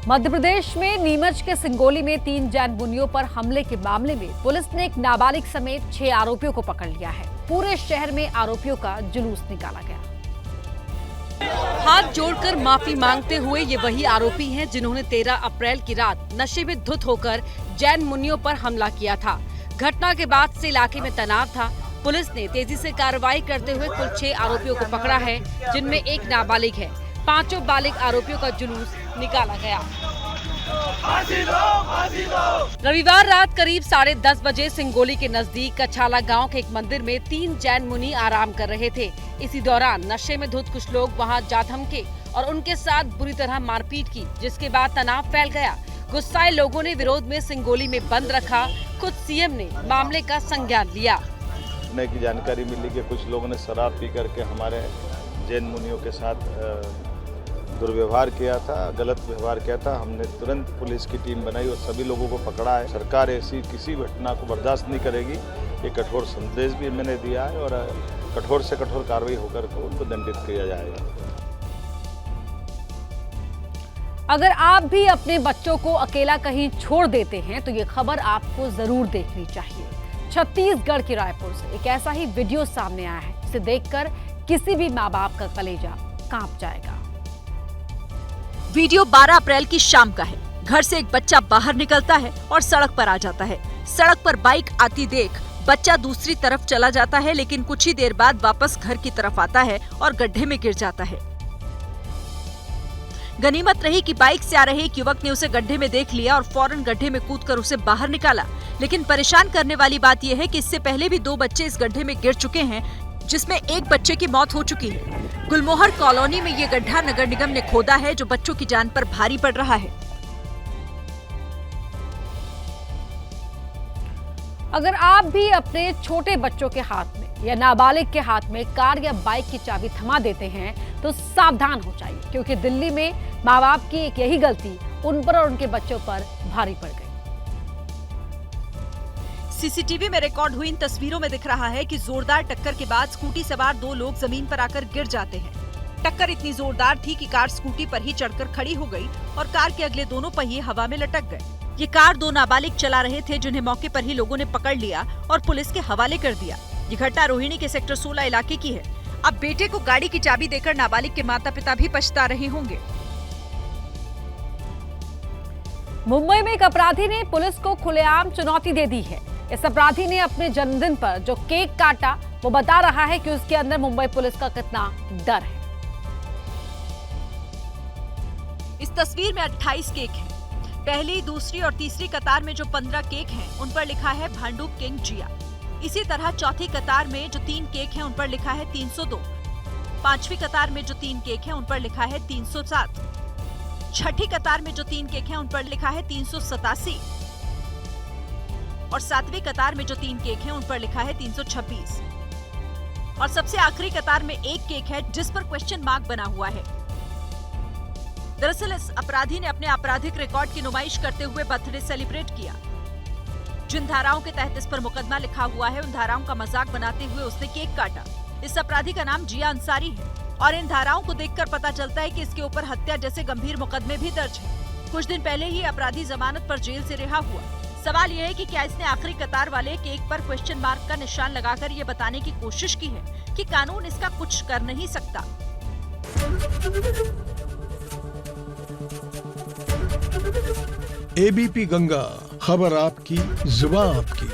मध्य प्रदेश में नीमच के सिंगोली में 3 जैन मुनियों पर हमले के मामले में पुलिस ने एक नाबालिग समेत 6 आरोपियों को पकड़ लिया है। पूरे शहर में आरोपियों का जुलूस निकाला गया। हाथ जोड़कर माफी मांगते हुए ये वही आरोपी हैं जिन्होंने 13 अप्रैल की रात नशे में धुत होकर जैन मुनियों पर हमला किया था। घटना के बाद से इलाके में तनाव था। पुलिस ने तेजी से कार्रवाई करते हुए कुल 6 आरोपियों को पकड़ा है, जिनमें एक नाबालिग है। 5 बालिग आरोपियों का जुलूस निकाला गया। रविवार रात करीब 10:30 बजे सिंगोली के नजदीक कछाला गांव के एक मंदिर में 3 जैन मुनि आराम कर रहे थे। इसी दौरान नशे में धुत कुछ लोग वहां जा थमके और उनके साथ बुरी तरह मारपीट की, जिसके बाद तनाव फैल गया। गुस्साए लोगों ने विरोध में सिंगोली में बंद रखा। खुद सीएम ने मामले का संज्ञान लिया। की जानकारी मिली कि कुछ लोगों ने शराब पी करके हमारे जैन मुनियों के साथ दुर्व्यवहार किया था, गलत व्यवहार किया था। हमने तुरंत पुलिस की टीम बनाई और सभी लोगों को पकड़ा है। सरकार ऐसी किसी घटना को बर्दाश्त नहीं करेगी। ये कठोर संदेश भी मैंने दिया है और कठोर से कठोर कार्रवाई होकर को उनको दंडित किया जाएगा। अगर आप भी अपने बच्चों को अकेला कहीं छोड़ देते हैं तो ये खबर आपको जरूर देखनी चाहिए। छत्तीसगढ़ के रायपुर से एक ऐसा ही वीडियो सामने आया है, जिसे देखकर किसी भी माँ बाप का कलेजा कांप जाएगा। वीडियो 12 अप्रैल की शाम का है। घर से एक बच्चा बाहर निकलता है और सड़क पर आ जाता है। सड़क पर बाइक आती देख बच्चा दूसरी तरफ चला जाता है, लेकिन कुछ ही देर बाद वापस घर की तरफ आता है और गड्ढे में गिर जाता है। गनीमत रही कि बाइक से आ रहे एक युवक ने उसे गड्ढे में देख लिया और फौरन गड्ढे में कूदकर उसे बाहर निकाला। लेकिन परेशान करने वाली बात यह है कि इससे पहले भी 2 बच्चे इस गड्ढे में गिर चुके हैं, जिसमें एक बच्चे की मौत हो चुकी है। गुलमोहर कॉलोनी में ये गड्ढा नगर निगम ने खोदा है, जो बच्चों की जान पर भारी पड़ रहा है। अगर आप भी अपने छोटे बच्चों के हाथ में या नाबालिग के हाथ में कार या बाइक की चाबी थमा देते हैं तो सावधान हो जाइए, क्योंकि दिल्ली में माँ बाप की एक यही गलती उन पर और उनके बच्चों पर भारी पड़ गई। सीसीटीवी में रिकॉर्ड हुई इन तस्वीरों में दिख रहा है कि जोरदार टक्कर के बाद स्कूटी सवार 2 लोग जमीन पर आकर गिर जाते हैं। टक्कर इतनी जोरदार थी कि कार स्कूटी पर ही चढ़कर खड़ी हो गई और कार के अगले दोनों पहिए हवा में लटक गए। ये कार 2 नाबालिग चला रहे थे, जिन्हें मौके पर ही लोगों ने पकड़ लिया और पुलिस के हवाले कर दिया। ये घटना रोहिणी के सेक्टर 16 इलाके की है। अब बेटे को गाड़ी की चाबी देकर नाबालिग के माता पिता भी पछता रहे होंगे। मुंबई में एक अपराधी ने पुलिस को खुलेआम चुनौती दे दी है। इस अपराधी ने अपने जन्मदिन पर जो केक काटा, वो बता रहा है कि उसके अंदर मुंबई पुलिस का कितना डर है। इस तस्वीर में 28 केक हैं। पहली, दूसरी और तीसरी कतार में जो 15 केक हैं, उन पर लिखा है भांडुप किंग जिया। इसी तरह चौथी कतार में जो 3 केक हैं, उन पर लिखा है 302। 5वीं कतार में जो 3 केक हैं, उन पर लिखा है 307। छठी कतार में जो 3 केक हैं, उन पर लिखा है 387 और 7वीं कतार में जो 3 केक हैं, उन पर लिखा है 326 और सबसे आखिरी कतार में एक केक है, जिस पर क्वेश्चन मार्क बना हुआ है। दरअसल इस अपराधी ने अपने आपराधिक रिकॉर्ड की नुमाइश करते हुए बर्थडे सेलिब्रेट किया। जिन धाराओं के तहत इस पर मुकदमा लिखा हुआ है, उन धाराओं का मजाक बनाते हुए उसने केक काटा। इस अपराधी का नाम जिया अंसारी है और इन धाराओं को देखकर पता चलता है कि इसके ऊपर हत्या जैसे गंभीर मुकदमे भी दर्ज हैं। कुछ दिन पहले ही अपराधी जमानत पर जेल से रिहा हुआ। सवाल यह है कि क्या इसने आखिरी कतार वाले केक पर क्वेश्चन मार्क का निशान लगाकर ये बताने की कोशिश की है कि कानून इसका कुछ कर नहीं सकता। एबीपी गंगा, खबर आपकी, जुबान आपकी।